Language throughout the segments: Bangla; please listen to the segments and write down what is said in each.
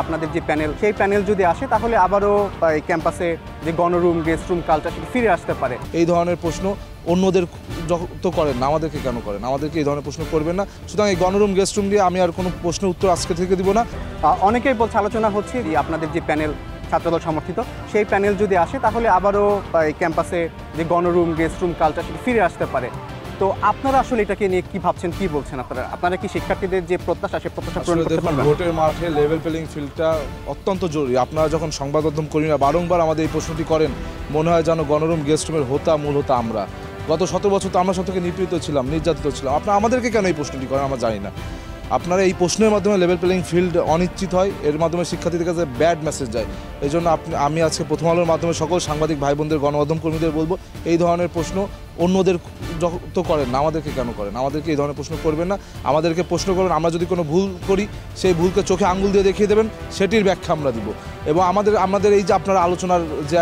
আপনাদের যে প্যানেল সেই প্যানেল যদি আসে তাহলে আবারও এই ক্যাম্পাসে যে গণরুম গেস্ট রুম কালচার সেটা ফিরে আসতে পারে। এই ধরনের প্রশ্ন অন্যদের তো করেন না, আমাদেরকে কেন করেন? আমাদেরকে এই ধরনের প্রশ্ন করবেন না। সুতরাং এই গণরুম গেস্ট রুম দিয়ে আমি আর কোনো প্রশ্নের উত্তর আজকে থেকে দিব না। অনেকেই বলছে, আলোচনা হচ্ছে যে আপনাদের যে প্যানেল ছাত্রদল সমর্থিত সেই প্যানেল যদি আসে তাহলে আবারও এই ক্যাম্পাসে যে গণরুম গেস্ট রুম কালচার সেটা ফিরে আসতে পারে। তো আপনারা আসলে এটাকে নিয়ে কি ভাবছেন, কি বলছেন? আপনারা কি শিক্ষার্থীদের যে প্রত্যাশা সে প্রত্যাশা পূরণ করতে পারবেন? ভোটের মাঠে লেভেল প্লেইং ফিল্ডটা অত্যন্ত জরুরি। আপনারা যখন সংবাদ মাধ্যম কর্মীরা বারংবার আমাদের এই প্রশ্নটি করেন, মনে হয় যেন গণরুম গেস্ট রুমের মূল হোতা আমরা। গত 17 বছর তো আমরা সব থেকে নিপীড়িত ছিলাম, নির্যাতিত ছিলাম। আপনারা আমাদেরকে কেন এই প্রশ্নটি করেন আমরা জানি না। আপনারা এই প্রশ্নের মাধ্যমে লেভেল প্লেইং ফিল্ড অনিশ্চিত হয়, এর মাধ্যমে শিক্ষার্থীদের কাছে ব্যাড মেসেজ যায়। এই জন্য আমি আজকে প্রথম আলোর মাধ্যমে সকল সাংবাদিক ভাই বোনদের, গণমাধ্যম কর্মীদের বলবো, এই ধরনের প্রশ্ন অন্যদের তো করেন না, আমাদেরকে কেন করেন? আমাদেরকে এই ধরনের প্রশ্ন করবেন না। আমাদেরকে প্রশ্ন করবেন, আমরা যদি কোনো ভুল করি সেই ভুলকে চোখে আঙুল দিয়ে দেখিয়ে দেবেন, সেটির ব্যাখ্যা আমরা দিব। এবং আমাদের এই যে আপনারা আলোচনার যে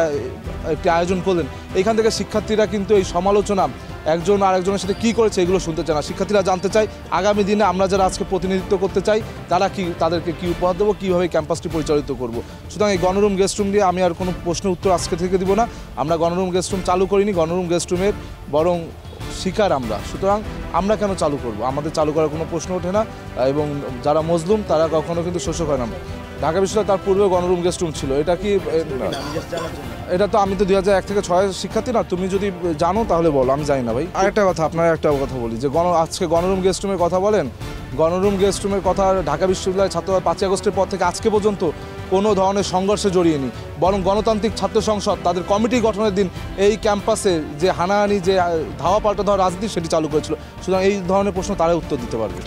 একটি আয়োজন করলেন, এইখান থেকে শিক্ষার্থীরা কিন্তু এই সমালোচনা একজন আরেকজনের সাথে কী করেছে এগুলো শুনতে চায় না। শিক্ষার্থীরা জানতে চায় আগামী দিনে আমরা যারা আজকে প্রতিনিধিত্ব করতে চাই তাদেরকে কী উপহার দেবো, কীভাবে ক্যাম্পাসটি পরিচালিত করব। সুতরাং এই গণরুম গেস্ট রুম দিয়ে আমি আর কোনো প্রশ্নের উত্তর আজকে থেকে দিব না। আমরা গণরুম গেস্ট রুম চালু করিনি, গণরুম গেস্ট রুমের বরং শিকার আমরা। সুতরাং আমরা কেন চালু করব? আমাদের চালু করার কোনো প্রশ্ন ওঠে না। এবং যারা মজলুম তারা কখনো কিন্তু শোষক হয় না। ঢাকা বিশ্ববিদ্যালয় তার পূর্বে গণরুম গেস্ট রুম ছিল। এটা তো আমি তো 2001 থেকে 6 শিক্ষার্থী না। তুমি যদি জানো তাহলে বলো, আমি জানি না ভাই। আরেকটা কথা, আপনারা একটা কথা বলি যে আজকে গণরুম গেস্ট রুমের কথা বলেন। গণরুম গেস্ট রুমের কথা ঢাকা বিশ্ববিদ্যালয়ের ছাত্ররা 5 আগস্টের পর থেকে আজকে পর্যন্ত কোনো ধরনের সংঘর্ষে জড়িয়েনি। বরং গণতান্ত্রিক ছাত্র সংসদ তাদের কমিটি গঠনের দিন এই ক্যাম্পাসে যে হানাহানি, যে ধাওয়া পাল্টা দেওয়া রাজনীতি সেটি চালু করেছিল। সুতরাং এই ধরনের প্রশ্ন তারাই উত্তর দিতে পারবে।